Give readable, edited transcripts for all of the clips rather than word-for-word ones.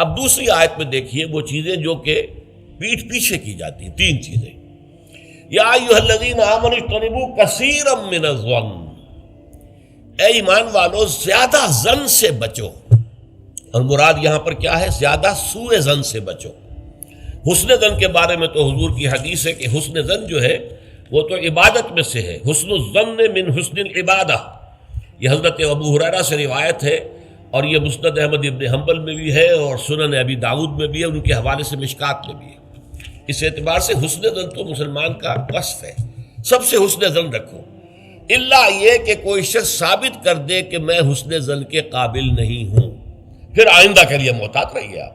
اب دوسری آیت میں دیکھیے وہ چیزیں جو کہ پیٹھ پیچھے کی جاتی ہیں، تین چیزیں. یا ایھا الذین آمنوا اجتنبوا کثیرا من الظن، اے ایمان والو زیادہ ظن سے بچو. اور مراد یہاں پر کیا ہے؟ زیادہ سوء ظن سے بچو. حسن ظن کے بارے میں تو حضور کی حدیث ہے کہ حسن ظن جو ہے وہ تو عبادت میں سے ہے. حسن الظن من حسن العبادہ، یہ حضرت ابو ہریرہ سے روایت ہے، اور یہ مسند احمد ابن حنبل میں بھی ہے اور سنن ابی داؤد میں بھی ہے، ان کے حوالے سے مشکات میں بھی ہے. اس اعتبار سے حسن ظن تو مسلمان کا وصف ہے، سب سے حسن ظن رکھو، الا یہ کہ کوئی شخص ثابت کر دے کہ میں حسن ظن کے قابل نہیں ہوں، پھر آئندہ کے لیے محتاط رہیے آپ.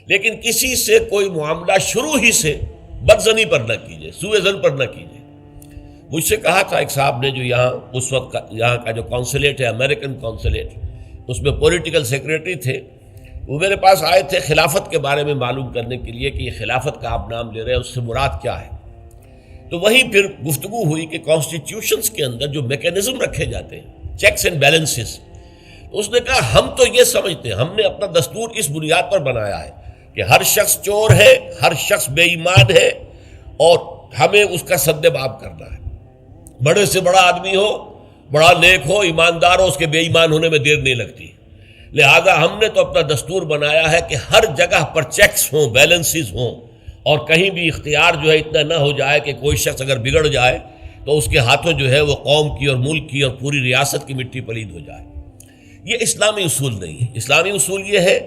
لیکن کسی سے کوئی معاملہ شروع ہی سے بدظنی پر نہ کیجیے، سوء ظن پر نہ کیجیے. مجھ سے کہا تھا ایک صاحب نے جو یہاں اس وقت یہاں کا جو کونسلیٹ ہے، امریکن کونسلیٹ، اس میں پولیٹیکل سیکریٹری تھے، وہ میرے پاس آئے تھے خلافت کے بارے میں معلوم کرنے کے لیے کہ یہ خلافت کا آپ نام لے رہے ہیں، اس سے مراد کیا ہے. تو وہیں پھر گفتگو ہوئی کہ کانسٹیٹیوشنز کے اندر جو میکینزم رکھے جاتے ہیں، چیکس اینڈ بیلنسز، اس نے کہا ہم تو یہ سمجھتے ہیں، ہم نے اپنا دستور اس بنیاد پر بنایا ہے کہ ہر شخص چور ہے، ہر شخص بے ایمان ہے، اور ہمیں اس کا سد باب کرنا ہے. بڑے سے بڑا آدمی ہو، بڑا نیک ہو، ایماندار ہو، اس کے بے ایمان ہونے میں دیر نہیں لگتی. لہذا ہم نے تو اپنا دستور بنایا ہے کہ ہر جگہ پر چیکس ہوں، بیلنسز ہوں، اور کہیں بھی اختیار جو ہے اتنا نہ ہو جائے کہ کوئی شخص اگر بگڑ جائے تو اس کے ہاتھوں جو ہے وہ قوم کی اور ملک کی اور پوری ریاست کی مٹی پلید ہو جائے. یہ اسلامی اصول نہیں ہے. اسلامی اصول یہ ہے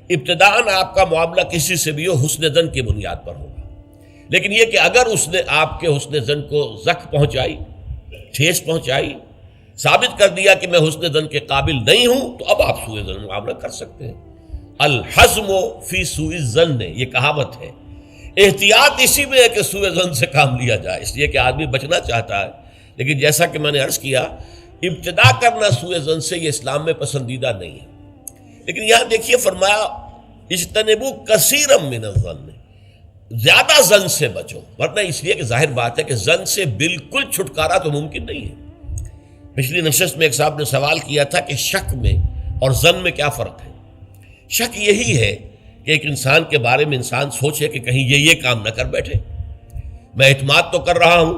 ابتداءً آپ کا معاملہ کسی سے بھی ہو حسن ظن کی بنیاد پر ہوگا، لیکن یہ کہ اگر اس نے آپ کے حسن ظن کو زخم پہنچائی، ٹھیس پہنچائی، ثابت کر دیا کہ میں حسن ظن کے قابل نہیں ہوں، تو اب آپ سوء ظن معاملہ کر سکتے ہیں. الحزم فی سوء الظن، یہ کہاوت ہے. احتیاط اسی میں ہے کہ سوء ظن سے کام لیا جائے، اس لیے کہ آدمی بچنا چاہتا ہے، لیکن جیسا کہ میں نے عرض کیا ابتدا کرنا سوء ظن سے یہ اسلام میں پسندیدہ نہیں ہے. لیکن یہاں دیکھیے فرمایا اجتنبوا کثیرا من الظن، زیادہ ظن سے بچو، ورنہ اس لیے کہ ظاہر بات ہے کہ ظن سے بالکل چھٹکارا تو ممکن نہیں ہے. پچھلی نشست میں ایک صاحب نے سوال کیا تھا کہ شک میں اور ظن میں کیا فرق ہے. شک یہی ہے کہ ایک انسان کے بارے میں انسان سوچے کہ کہیں یہ کام نہ کر بیٹھے، میں اعتماد تو کر رہا ہوں،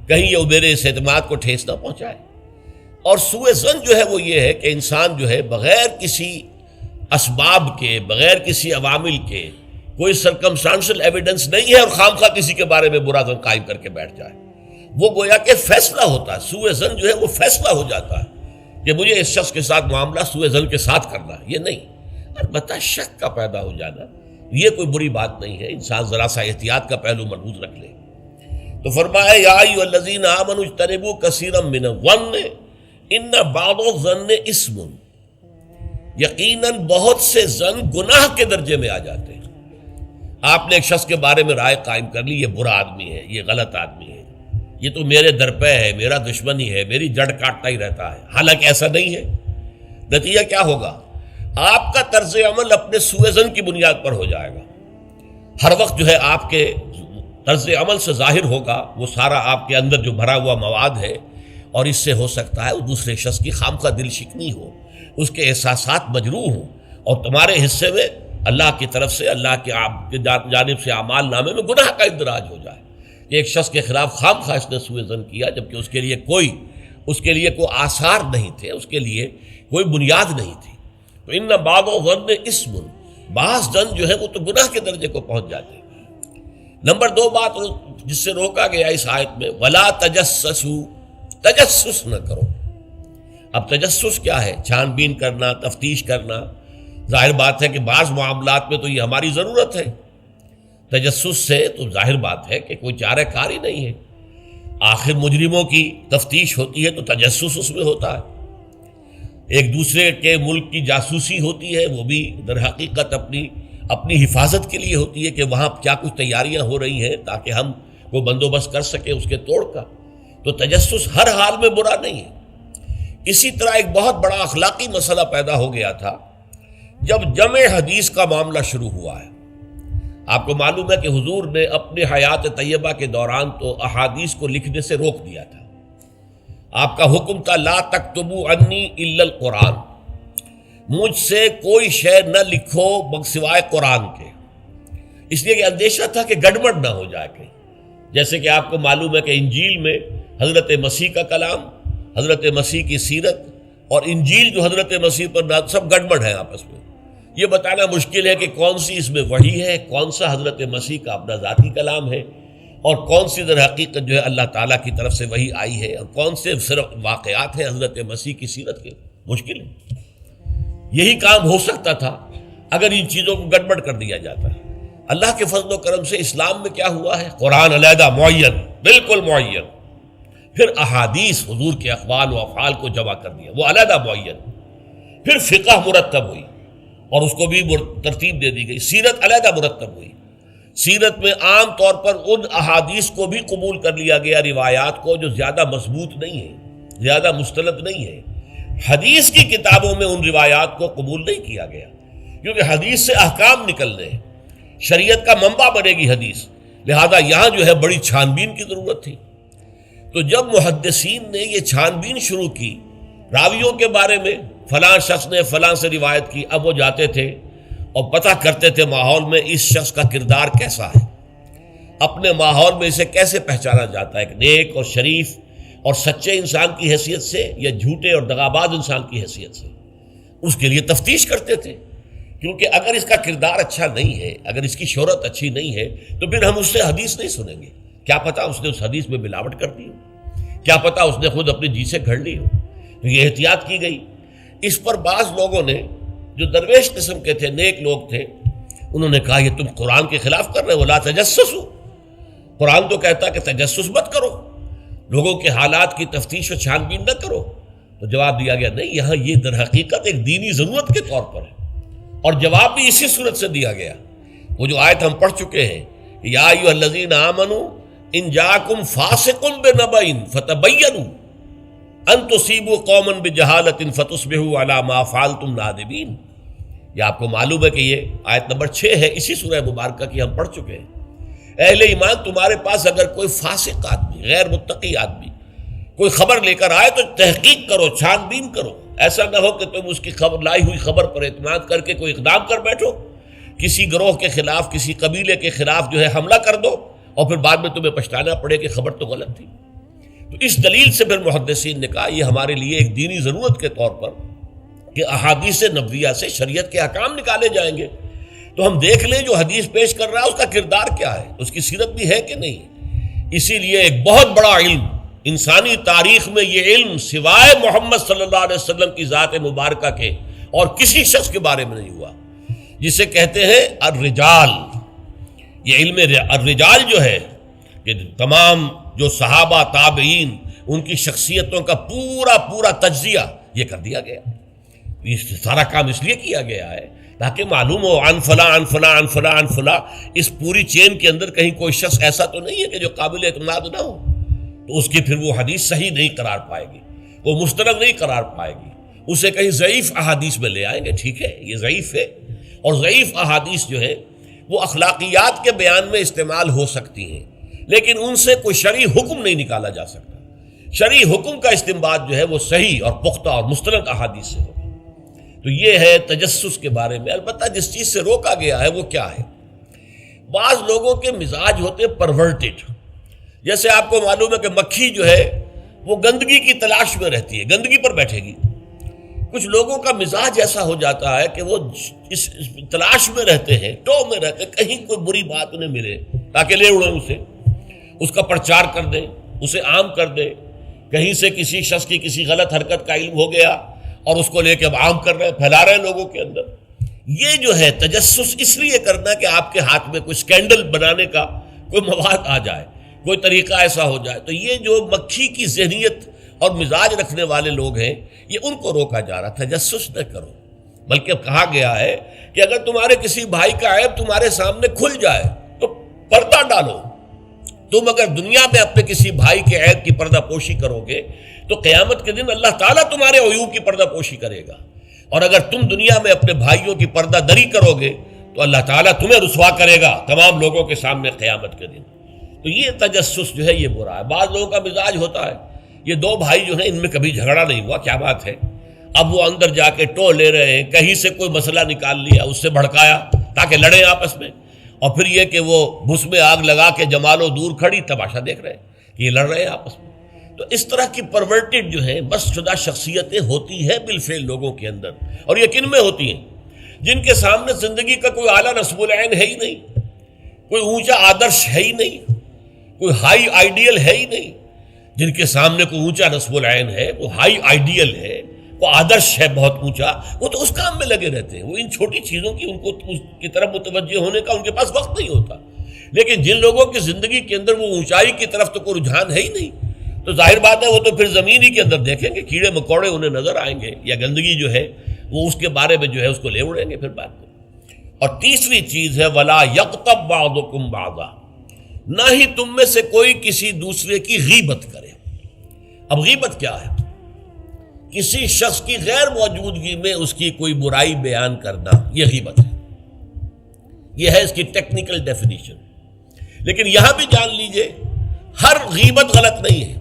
کہیں یہ میرے اس اعتماد کو ٹھیس نہ پہنچائے. اور سوء ظن جو ہے وہ یہ ہے کہ انسان جو ہے بغیر کسی اسباب کے، بغیر کسی عوامل کے، کوئی سرکمسٹانشل ایویڈنس نہیں ہے اور خواہ کسی کے بارے میں برا ظن قائم کر کے بیٹھ جائے. وہ گویا کہ فیصلہ ہوتا ہے. سوء ظن جو ہے وہ فیصلہ ہو جاتا ہے کہ مجھے اس شخص کے ساتھ معاملہ سوء ظن کے ساتھ کرنا ہے، یہ نہیں. البتہ شک کا پیدا ہو جانا یہ کوئی بری بات نہیں ہے، انسان ذرا سا احتیاط کا پہلو مربوط رکھ لے. تو فرمایا یا ایھا الذین آمنوا اجتنبوا کثیرا من الظن ان بعض الظن اثم، یقیناً بہت سے ظن گناہ کے درجے میں آ جاتے ہیں. آپ نے ایک شخص کے بارے میں رائے قائم کر لی، یہ برا آدمی ہے، یہ غلط آدمی ہے، یہ تو میرے درپے ہے، میرا دشمن ہی ہے، میری جڑ کاٹتا ہی رہتا ہے، حالانکہ ایسا نہیں ہے. نتیجہ کیا ہوگا؟ آپ کا طرز عمل اپنے سوء ظن کی بنیاد پر ہو جائے گا. ہر وقت جو ہے آپ کے طرز عمل سے ظاہر ہوگا وہ سارا آپ کے اندر جو بھرا ہوا مواد ہے، اور اس سے ہو سکتا ہے دوسرے شخص کی خامخواہ دل شکنی ہو، اس کے احساسات مجروح ہوں، اور تمہارے حصے میں اللہ کی طرف سے، اللہ کی جانب سے اعمال نامے میں گناہ کا اندراج ہو جائے. ایک شخص کے خلاف خواہ اس نے سوء ظن کیا جبکہ اس کے لیے کوئی آثار نہیں تھے، اس کے لیے کوئی بنیاد نہیں تھی. تو ان بعض الظن اثم، بعض ظن جو ہے وہ تو گناہ کے درجے کو پہنچ جاتے ہیں. نمبر 2 بات جس سے روکا گیا اس آیت میں، ولا تجسسوا، تجسس نہ کرو. اب تجسس کیا ہے؟ چھان بین کرنا، تفتیش کرنا. ظاہر بات ہے کہ بعض معاملات میں تو یہ ہماری ضرورت ہے. تجسس سے تو ظاہر بات ہے کہ کوئی چارہ کار ہی نہیں ہے. آخر مجرموں کی تفتیش ہوتی ہے تو تجسس اس میں ہوتا ہے. ایک دوسرے کے ملک کی جاسوسی ہوتی ہے، وہ بھی در حقیقت اپنی حفاظت کے لیے ہوتی ہے کہ وہاں کیا کچھ تیاریاں ہو رہی ہیں تاکہ ہم کو بندوبست کر سکیں اس کے توڑ کا. تو تجسس ہر حال میں برا نہیں ہے. اسی طرح ایک بہت بڑا اخلاقی مسئلہ پیدا ہو گیا تھا جب جمع حدیث کا معاملہ شروع ہوا ہے. آپ کو معلوم ہے کہ حضور نے اپنے حیات طیبہ کے دوران تو احادیث کو لکھنے سے روک دیا تھا. آپ کا حکم تھا لا تکتبوا عنی الا القرآن، مجھ سے کوئی شے نہ لکھو سوائے قرآن کے، اس لیے کہ اندیشہ تھا کہ گڑبڑ نہ ہو جائے کہیں. جیسے کہ آپ کو معلوم ہے کہ انجیل میں حضرت مسیح کا کلام، حضرت مسیح کی سیرت اور انجیل جو حضرت مسیح پر نازل، سب گڑبڑ ہے آپس میں. یہ بتانا مشکل ہے کہ کون سی اس میں وحی ہے، کون سا حضرت مسیح کا اپنا ذاتی کلام ہے، اور کون سی در حقیقت جو ہے اللہ تعالیٰ کی طرف سے وحی آئی ہے، اور کون سے صرف واقعات ہیں حضرت مسیح کی سیرت کے. مشکل ہے. یہی کام ہو سکتا تھا اگر ان چیزوں کو گڑبڑ کر دیا جاتا ہے. اللہ کے فضل و کرم سے اسلام میں کیا ہوا ہے؟ قرآن علیحدہ معین، بالکل معین، پھر احادیث حضور کے اقوال و افعال کو جمع کر دیا، وہ علیحدہ معین، پھر فقہ مرتب ہوئی اور اس کو بھی ترتیب دے دی گئی، سیرت علیحدہ مرتب ہوئی. سیرت میں عام طور پر ان احادیث کو بھی قبول کر لیا گیا، روایات کو، جو زیادہ مضبوط نہیں ہے، زیادہ مستند نہیں ہے. حدیث کی کتابوں میں ان روایات کو قبول نہیں کیا گیا، کیونکہ حدیث سے احکام نکلنے ہیں، شریعت کا منبع بنے گی حدیث، لہذا یہاں جو ہے بڑی چھان بین کی ضرورت تھی. تو جب محدثین نے یہ چھان بین شروع کی راویوں کے بارے میں، فلاں شخص نے فلاں سے روایت کی، اب وہ جاتے تھے اور پتہ کرتے تھے ماحول میں اس شخص کا کردار کیسا ہے، اپنے ماحول میں اسے کیسے پہچانا جاتا ہے، ایک نیک اور شریف اور سچے انسان کی حیثیت سے یا جھوٹے اور دغاباز انسان کی حیثیت سے. اس کے لیے تفتیش کرتے تھے، کیونکہ اگر اس کا کردار اچھا نہیں ہے، اگر اس کی شہرت اچھی نہیں ہے، تو پھر ہم اس سے حدیث نہیں سنیں گے. کیا پتہ اس نے اس حدیث میں ملاوٹ کر دی ہو، کیا پتہ اس نے خود اپنی جی سے گھڑ لی ہو. تو یہ احتیاط کی گئی. اس پر بعض لوگوں نے جو درویش قسم کے تھے، نیک لوگ تھے، انہوں نے کہا یہ تم قرآن کے خلاف کر رہے ہو، لا تجسسوا. قرآن تو کہتا ہے کہ تجسس مت کرو، لوگوں کے حالات کی تفتیش و چھان بین نہ کرو. تو جواب دیا گیا نہیں، یہاں یہ در حقیقت ایک دینی ضرورت کے طور پر ہے، اور جواب بھی اسی صورت سے دیا گیا. وہ جو آیت ہم پڑھ چکے ہیں، یا ایھا الذین آمنوا ان جاءکم فاسق بنبأ فتبینوا ان تصیبوا قوما بجہالۃ فتصبحوا علی ما فعلتم نادمین. یہ آپ کو معلوم ہے کہ یہ آیت نمبر 6 ہے اسی سورہ مبارکہ کی، ہم پڑھ چکے ہیں. اہل ایمان، تمہارے پاس اگر کوئی فاسق آدمی، غیر متقی آدمی کوئی خبر لے کر آئے تو تحقیق کرو، چھان بین کرو. ایسا نہ ہو کہ تم اس کی خبر، لائی ہوئی خبر پر اعتماد کر کے کوئی اقدام کر بیٹھو، کسی گروہ کے خلاف، کسی قبیلے کے خلاف جو ہے حملہ کر دو، اور پھر بعد میں تمہیں پچھتانا پڑے کہ خبر تو غلط تھی. تو اس دلیل سے پھر محدثین نے کہا یہ ہمارے لیے ایک دینی ضرورت کے طور پر کہ احادیث نبویہ سے شریعت کے احکام نکالے جائیں گے. تو ہم دیکھ لیں جو حدیث پیش کر رہا ہے اس کا کردار کیا ہے، اس کی سیرت بھی ہے کہ نہیں. اسی لیے ایک بہت بڑا علم انسانی تاریخ میں، یہ علم سوائے محمد صلی اللہ علیہ وسلم کی ذات مبارکہ کے اور کسی شخص کے بارے میں نہیں ہوا، جسے کہتے ہیں الرجال. یہ علم الرجال جو ہے کہ تمام جو صحابہ تابعین، ان کی شخصیتوں کا پورا تجزیہ یہ کر دیا گیا. یہ سارا کام اس لیے کیا گیا ہے تاکہ معلوم ہو عن فلاں عن فلاں عن فلاں عن فلاں. اس پوری چین کے اندر کہیں کوئی شخص ایسا تو نہیں ہے کہ جو قابل اعتماد نہ ہو، تو اس کی پھر وہ حدیث صحیح نہیں قرار پائے گی، وہ مستند نہیں قرار پائے گی. اسے کہیں ضعیف احادیث میں لے آئیں گے. ٹھیک ہے، یہ ضعیف ہے، اور ضعیف احادیث جو ہے وہ اخلاقیات کے بیان میں استعمال ہو سکتی ہیں، لیکن ان سے کوئی شرعی حکم نہیں نکالا جا سکتا. شرعی حکم کا استنباط جو ہے وہ صحیح اور پختہ اور مستند احادیث سے ہوگا. تو یہ ہے تجسس کے بارے میں. البتہ جس چیز سے روکا گیا ہے وہ کیا ہے؟ بعض لوگوں کے مزاج ہوتے پرورٹڈ. جیسے آپ کو معلوم ہے کہ مکھی جو ہے وہ گندگی کی تلاش میں رہتی ہے، گندگی پر بیٹھے گی. کچھ لوگوں کا مزاج ایسا ہو جاتا ہے کہ وہ اس تلاش میں رہتے ہیں، ٹو میں رہتے ہیں، کہیں کوئی بری بات انہیں ملے تاکہ لے اڑیں اسے، اس کا پرچار کر دیں، اسے عام کر دیں. کہیں سے کسی شخص کی کسی غلط حرکت کا علم ہو گیا اور اس کو لے کے اب عام کر رہے ہیں، پھیلا رہے ہیں لوگوں کے اندر. یہ جو ہے تجسس اس لیے کرنا کہ آپ کے ہاتھ میں کوئی سکینڈل بنانے کا کوئی مواد آ جائے، کوئی طریقہ ایسا ہو جائے. تو یہ جو مکھی کی ذہنیت اور مزاج رکھنے والے لوگ ہیں، یہ ان کو روکا جا رہا. تجسس نہ کرو، بلکہ کہا گیا ہے کہ اگر تمہارے کسی بھائی کا عیب تمہارے سامنے کھل جائے تو پردہ ڈالو. تم اگر دنیا میں اپنے کسی بھائی کے عیب کی پردہ پوشی کرو گے تو قیامت کے دن اللہ تعالیٰ تمہارے عیوب کی پردہ پوشی کرے گا. اور اگر تم دنیا میں اپنے بھائیوں کی پردہ دری کرو گے تو اللہ تعالیٰ تمہیں رسوا کرے گا تمام لوگوں کے سامنے قیامت کے دن. تو یہ تجسس جو ہے یہ برا ہے. بعض لوگوں کا مزاج ہوتا ہے، یہ دو بھائی جو ہیں ان میں کبھی جھگڑا نہیں ہوا، کیا بات ہے، اب وہ اندر جا کے ٹو لے رہے ہیں، کہیں سے کوئی مسئلہ نکال لیا، اس سے بھڑکایا تاکہ لڑیں آپس میں، اور پھر یہ کہ وہ بھس میں آگ لگا کے جمالو دور کھڑی تماشا دیکھ رہے ہیں کہ یہ لڑ رہے ہیں آپس میں۔ تو اس طرح کی پرورٹڈ جو ہیں بس شدہ شخصیتیں ہوتی ہیں بالفعل لوگوں کے اندر، اور یہ کن میں ہوتی ہیں؟ جن کے سامنے زندگی کا کوئی اعلیٰ نصب العین ہے ہی نہیں، کوئی اونچا آدرش ہے ہی نہیں، کوئی ہائی آئیڈیل ہے ہی نہیں۔ جن کے سامنے کوئی اونچا نصب العین ہے، وہ ہائی آئیڈیل ہے، وہ آدرش ہے بہت اونچا، وہ تو اس کام میں لگے رہتے ہیں، وہ ان چھوٹی چیزوں کی ان کو اس کی طرف متوجہ ہونے کا ان کے پاس وقت نہیں ہوتا۔ لیکن جن لوگوں کی زندگی کے اندر وہ اونچائی کی طرف تو کوئی رجحان ہے ہی نہیں، تو ظاہر بات ہے وہ تو پھر زمین ہی کے اندر دیکھیں گے، کیڑے مکوڑے انہیں نظر آئیں گے، یا گندگی جو ہے وہ اس کے بارے میں جو ہے اس کو لے اڑیں گے پھر بعد میں۔ اور تیسری چیز ہے وَلَا يَغْتَبْ بَعْضُكُمْ بَعْضًا، نہ ہی تم میں سے کوئی کسی دوسرے کی غیبت کرے۔ اب غیبت کیا ہے؟ کسی شخص کی غیر موجودگی میں اس کی کوئی برائی بیان کرنا، یہ غیبت ہے، یہ ہے اس کی ٹیکنیکل ڈیفینیشن۔ لیکن یہاں بھی جان لیجئے ہر غیبت غلط نہیں ہے۔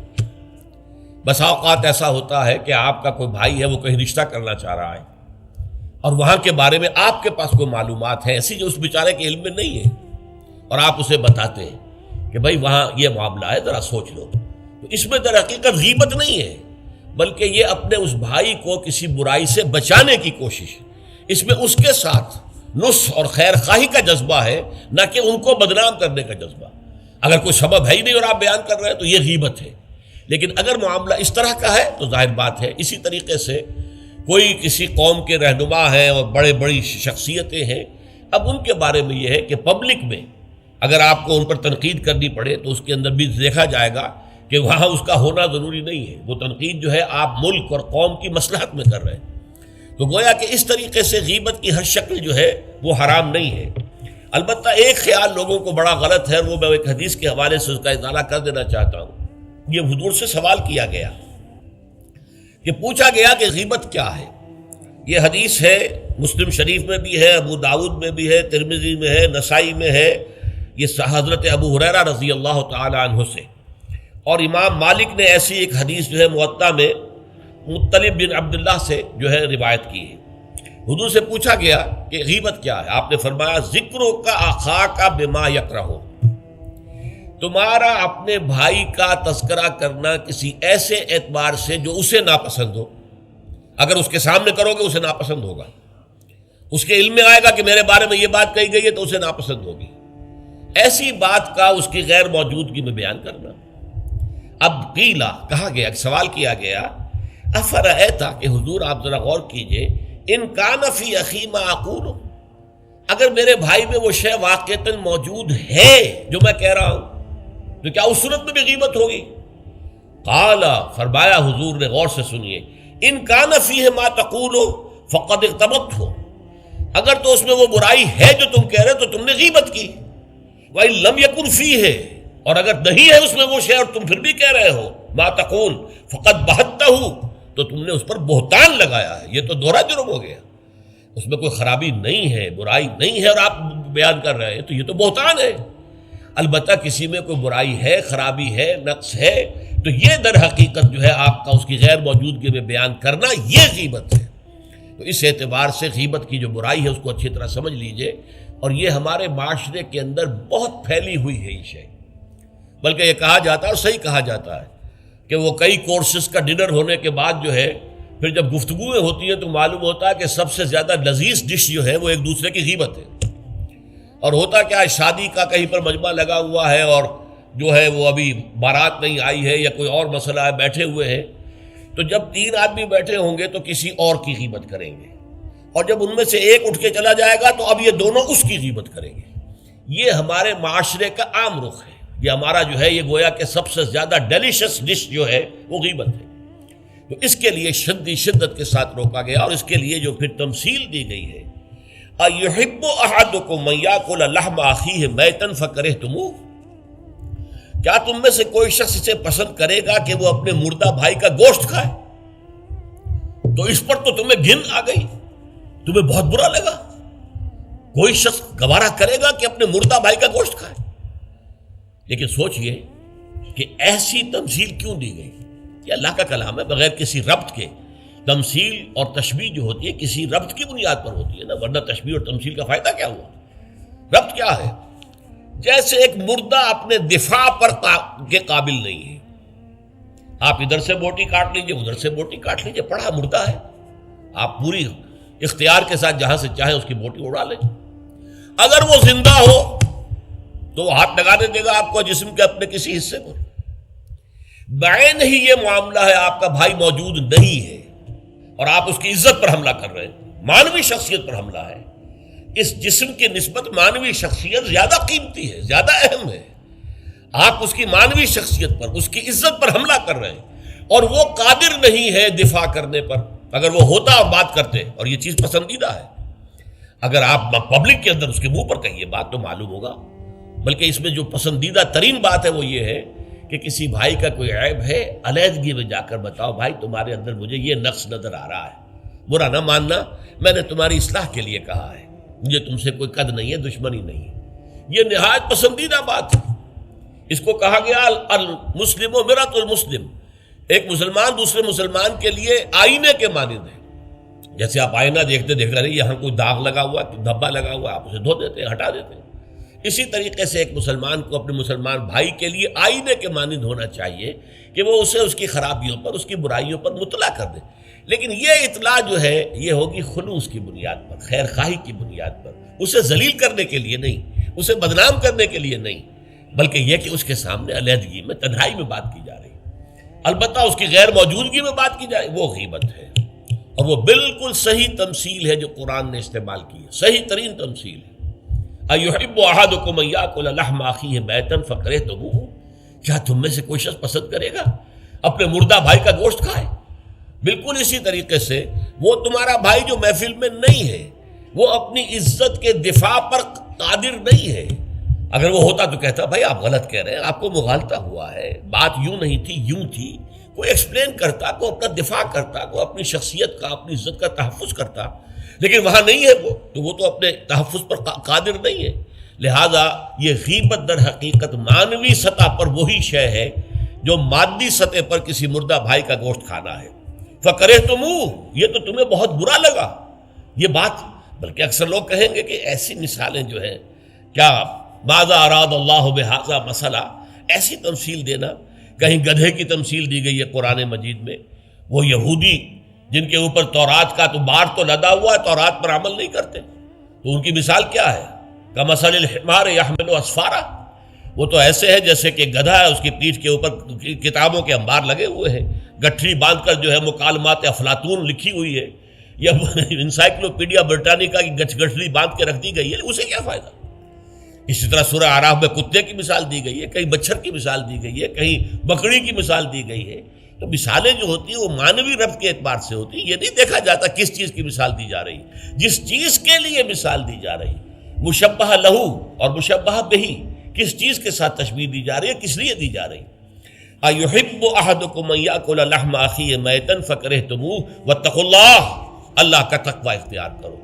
بس اوقات ایسا ہوتا ہے کہ آپ کا کوئی بھائی ہے، وہ کہیں رشتہ کرنا چاہ رہا ہے، اور وہاں کے بارے میں آپ کے پاس کوئی معلومات ہیں ایسی جو اس بیچارے کے علم میں نہیں ہے، اور آپ اسے بتاتے ہیں کہ بھائی وہاں یہ معاملہ ہے، ذرا سوچ لو۔ تو اس میں در حقیقت غیبت نہیں ہے، بلکہ یہ اپنے اس بھائی کو کسی برائی سے بچانے کی کوشش ہے۔ اس میں اس کے ساتھ نصح اور خیر خواہی کا جذبہ ہے، نہ کہ ان کو بدنام کرنے کا جذبہ۔ اگر کوئی سبب ہے ہی نہیں اور آپ بیان کر رہے ہیں تو یہ غیبت ہے۔ لیکن اگر معاملہ اس طرح کا ہے تو ظاہر بات ہے اسی طریقے سے کوئی کسی قوم کے رہنما ہیں اور بڑی شخصیتیں ہیں، اب ان کے بارے میں یہ ہے کہ پبلک میں اگر آپ کو ان پر تنقید کرنی پڑے تو اس کے اندر بھی دیکھا جائے گا کہ وہاں اس کا ہونا ضروری نہیں ہے، وہ تنقید جو ہے آپ ملک اور قوم کی مصلحت میں کر رہے ہیں۔ تو گویا کہ اس طریقے سے غیبت کی ہر شکل جو ہے وہ حرام نہیں ہے۔ البتہ ایک خیال لوگوں کو بڑا غلط ہے، وہ میں ایک حدیث کے حوالے سے اس کا اطالہ کر دینا چاہتا ہوں۔ یہ حضور سے سوال کیا گیا کہ پوچھا گیا کہ غیبت کیا ہے۔ یہ حدیث ہے، مسلم شریف میں بھی ہے، ابو داؤد میں بھی ہے، ترمذی میں ہے، نسائی میں ہے، یہ حضرت ابو ہریرہ رضی اللہ تعالی عنہ سے۔ اور امام مالک نے ایسی ایک حدیث جو ہے موطا میں مطلب بن عبداللہ سے جو ہے روایت کی ہے۔ حضور سے پوچھا گیا کہ غیبت کیا ہے، آپ نے فرمایا ذکرو کا اخاک بما یکرہ، تمہارا اپنے بھائی کا تذکرہ کرنا کسی ایسے اعتبار سے جو اسے ناپسند ہو۔ اگر اس کے سامنے کرو گے اسے ناپسند ہوگا، اس کے علم میں آئے گا کہ میرے بارے میں یہ بات کہی گئی ہے تو اسے ناپسند ہوگی۔ ایسی بات کا اس کی غیر موجودگی میں بیان کرنا۔ اب قیلا کہا گیا، سوال کیا گیا، افرأیتا کہ حضور آپ ذرا غور کیجئے، ان کان فی اخی ما اقول، اگر میرے بھائی میں وہ شے واقعتاً موجود ہے جو میں کہہ رہا ہوں تو کیا اس صورت میں بھی غیبت ہوگی؟ قال، فرمایا حضور نے، غور سے سنیے، ان کان فیہ ما تقول فقد اغتبت ہو، اگر تو اس میں وہ برائی ہے جو تم کہہ رہے تو تم نے غیبت کی، وَإِن لَمْ يَكُنْ فِيهِ، اور اگر نہیں ہے اس میں وہ شے اور تم پھر بھی کہہ رہے ہو ما تقول فقد بہتہ، تو تم نے اس پر بہتان لگایا ہے، یہ تو دوہرا جرم ہو گیا۔ اس میں کوئی خرابی نہیں ہے، برائی نہیں ہے اور آپ بیان کر رہے ہیں تو یہ تو بہتان ہے۔ البتہ کسی میں کوئی برائی ہے، خرابی ہے، نقص ہے تو یہ در حقیقت جو ہے آپ کا اس کی غیر موجودگی میں بیان کرنا یہ غیبت ہے۔ تو اس اعتبار سے غیبت کی جو برائی ہے اس کو اچھی طرح سمجھ لیجئے، اور یہ ہمارے معاشرے کے اندر بہت پھیلی ہوئی ہے یہ شے، بلکہ یہ کہا جاتا ہے اور صحیح کہا جاتا ہے کہ وہ کئی کورسز کا ڈنر ہونے کے بعد جو ہے پھر جب گفتگویں ہوتی ہیں تو معلوم ہوتا ہے کہ سب سے زیادہ لذیذ ڈش جو ہے وہ ایک دوسرے کی غیبت ہے۔ اور ہوتا کیا ہے، شادی کا کہیں پر مجمع لگا ہوا ہے اور جو ہے وہ ابھی بارات نہیں آئی ہے یا کوئی اور مسئلہ ہے، بیٹھے ہوئے ہیں، تو جب 3 آدمی بیٹھے ہوں گے تو کسی اور کی غیبت کریں گے، اور جب ان میں سے ایک اٹھ کے چلا جائے گا تو اب یہ دونوں اس کی غیبت کریں گے۔ یہ ہمارے معاشرے کا عام رخ ہے، یہ ہمارا جو ہے یہ گویا کہ سب سے زیادہ ڈیلیشس ڈش جو ہے وہ غیبت ہے۔ تو اس کے لیے شدت کے ساتھ روکا گیا، اور اس کے لیے جو پھر تمثیل دی گئی ہے، اَيُحِبُّ أَحَدُكُم مَّن يَأْكُلَ لَحْمَ أَخِيهِ مَيْتًا فَكَرِهْتُمُوهُ، کیا تم میں سے کوئی شخص اسے پسند کرے گا کہ وہ اپنے مردہ بھائی کا گوشت کھائے؟ تو اس پر تو تمہیں گھن آ گئی، تمہیں بہت برا لگا۔ کوئی شخص گوارا کرے گا کہ اپنے مردہ بھائی کا گوشت کھائے؟ لیکن سوچئے کہ ایسی تمثیل کیوں دی گئی؟ یہ اللہ کا کلام ہے بغیر کسی ربط کے، تمثیل اور تشبیہ جو ہوتی ہے کسی ربط کی بنیاد پر ہوتی ہے نا، ورنہ تشبیہ اور تمثیل کا فائدہ کیا ہوا؟ ربط کیا ہے؟ جیسے ایک مردہ اپنے دفاع پر کے قابل نہیں ہے، آپ ادھر سے بوٹی کاٹ لیجئے، ادھر سے بوٹی کاٹ لیجئے، پڑا مردہ ہے، آپ پوری اختیار کے ساتھ جہاں سے چاہیں اس کی بوٹی اڑا لیں۔ اگر وہ زندہ ہو تو وہ ہاتھ لگانے دے گا آپ کو جسم کے اپنے کسی حصے پر۔ بعین ہی یہ معاملہ ہے، آپ کا بھائی موجود نہیں ہے اور آپ اس کی عزت پر حملہ کر رہے ہیں، مانوی شخصیت پر حملہ ہے۔ اس جسم کی نسبت مانوی شخصیت زیادہ قیمتی ہے، زیادہ اہم ہے۔ آپ اس کی مانوی شخصیت پر، اس کی عزت پر حملہ کر رہے ہیں اور وہ قادر نہیں ہے دفاع کرنے پر۔ اگر وہ ہوتا اور بات کرتے، اور یہ چیز پسندیدہ ہے، اگر آپ پبلک کے اندر اس کے منہ پر کہیے بات تو معلوم ہوگا، بلکہ اس میں جو پسندیدہ ترین بات ہے وہ یہ ہے کہ کسی بھائی کا کوئی عیب ہے، علیحدگی میں جا کر بتاؤ، بھائی تمہارے اندر مجھے یہ نقص نظر آ رہا ہے، برا نہ ماننا، میں نے تمہاری اصلاح کے لیے کہا ہے، مجھے تم سے کوئی قد نہیں ہے، دشمنی نہیں ہے۔ یہ نہایت پسندیدہ بات ہے۔ اس کو کہا گیا المسلم و مرۃ المسلم، ایک مسلمان دوسرے مسلمان کے لیے آئینے کے مانند ہے۔ جیسے آپ آئینہ دیکھتے دیکھتے رہے، یہاں کوئی داغ لگا ہوا، دھبا لگا ہوا، آپ اسے دھو دیتے ہیں، ہٹا دیتے ہیں۔ اسی طریقے سے ایک مسلمان کو اپنے مسلمان بھائی کے لیے آئینے کے مانند ہونا چاہیے کہ وہ اسے اس کی خرابیوں پر، اس کی برائیوں پر مطلع کر دے، لیکن یہ اطلاع جو ہے یہ ہوگی خلوص کی بنیاد پر، خیر خواہی کی بنیاد پر، اسے ذلیل کرنے کے لیے نہیں، اسے بدنام کرنے کے لیے نہیں، بلکہ یہ کہ اس کے سامنے علیحدگی میں، تنہائی میں بات کی جا رہی ہے۔ البتہ اس کی غیر موجودگی میں بات کی جائے وہ غیبت ہے، اور وہ بالکل صحیح تمثیل ہے جو قرآن نے استعمال کی ہے، صحیح ترین تمثیل ہے۔ اَيُحِبُّ أَحَدُكُمْ أَن يَأْكُلَ لَحْمَ أَخِيهِ مَيْتًا فَكَرِهْتُمُوهُ، کیا تم میں سے کوئی شخص پسند کرے گا اپنے مردہ بھائی کا گوشت کھائے؟ بالکل اسی طریقے سے وہ تمہارا بھائی جو محفل میں نہیں ہے، وہ اپنی عزت کے دفاع پر قادر نہیں ہے۔ اگر وہ ہوتا تو کہتا بھائی آپ غلط کہہ رہے ہیں، آپ کو مغالطہ ہوا ہے، بات یوں نہیں تھی، یوں تھی، کوئی ایکسپلین کرتا، کوئی اپنا دفاع کرتا، کوئی اپنی شخصیت کا، اپنی عزت کا تحفظ کرتا، لیکن وہاں نہیں ہے وہ تو اپنے تحفظ پر قادر نہیں ہے۔ لہذا یہ غیبت در حقیقت مانوی سطح پر وہی شے ہے جو مادی سطح پر کسی مردہ بھائی کا گوشت کھانا ہے۔ فَكَرِهْتُمُوهُ، یہ تو تمہیں بہت برا لگا یہ بات۔ بلکہ اکثر لوگ کہیں گے کہ ایسی مثالیں جو ہیں، کیا ماذا اراد اللہ بہذا مسئلہ، ایسی تمثیل دینا، کہیں گدھے کی تمثیل دی گئی ہے قرآن مجید میں، وہ یہودی جن کے اوپر تورات کا تو بار تو لدا ہوا ہے، تورات پر عمل نہیں کرتے، تو ان کی مثال کیا ہے؟ کمثل الحمار یحمل اسفارا، وہ تو ایسے ہے جیسے کہ گدھا ہے، اس کی پیٹھ کے اوپر کتابوں کے انبار لگے ہوئے ہیں، گٹھری باندھ کر جو ہے مکالمات افلاطون لکھی ہوئی ہے، یا انسائکلوپیڈیا برٹانیکا کی گٹھری باندھ کے رکھ دی گئی ہے، اسے کیا فائدہ؟ اسی طرح سورہ اعراف میں کتے کی مثال دی گئی ہے، کہیں مچھر کی مثال دی گئی ہے، کہیں بکری کی مثال دی گئی ہے۔ تو مثالیں جو ہوتی ہیں وہ مانوی ربط کے اعتبار سے ہوتی ہیں، یہ نہیں دیکھا جاتا کس چیز کی مثال دی جا رہی ہے، جس چیز کے لیے مثال دی جا رہی ہے، مشبہ لہو اور مشبہ بہی، کس چیز کے ساتھ تشبیہ دی جا رہی ہے، کس لیے دی جا رہی ہے۔ اَيُحِبُّ أَحَدُكُمْ أَن يَأْكُلَ لَحْمَ أَخِيهِ مَيْتًا فَكَرِهْتُمُوهُ وَاتَّقُوا اللَّهَ، اللہ کا تقوی اختیار کرو،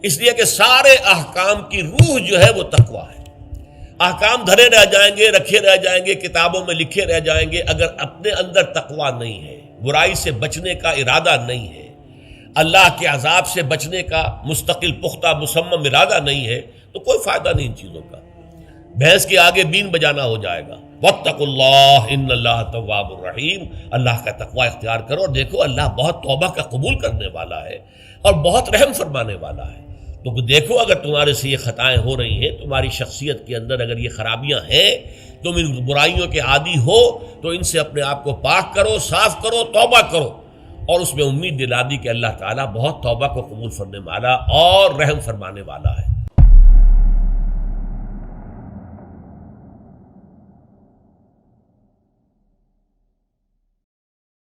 اس لیے کہ سارے احکام کی روح جو ہے وہ تقوی ہے۔ احکام دھرے رہ جائیں گے، رکھے رہ جائیں گے، کتابوں میں لکھے رہ جائیں گے، اگر اپنے اندر تقوی نہیں ہے، برائی سے بچنے کا ارادہ نہیں ہے، اللہ کے عذاب سے بچنے کا مستقل پختہ مصمم ارادہ نہیں ہے، تو کوئی فائدہ نہیں ان چیزوں کا، بھینس کے آگے بین بجانا ہو جائے گا۔ واتقوا اللہ ان اللہ تواب الرحیم، اللہ کا تقوی اختیار کرو، اور دیکھو اللہ بہت توبہ کا قبول کرنے والا ہے اور بہت رحم فرمانے والا ہے۔ تو دیکھو اگر تمہارے سے یہ خطائیں ہو رہی ہیں، تمہاری شخصیت کے اندر اگر یہ خرابیاں ہیں، تم ان برائیوں کے عادی ہو، تو ان سے اپنے آپ کو پاک کرو، صاف کرو، توبہ کرو، اور اس میں امید دلا دی کہ اللہ تعالیٰ بہت توبہ کو قبول فرمانے والا اور رحم فرمانے والا ہے۔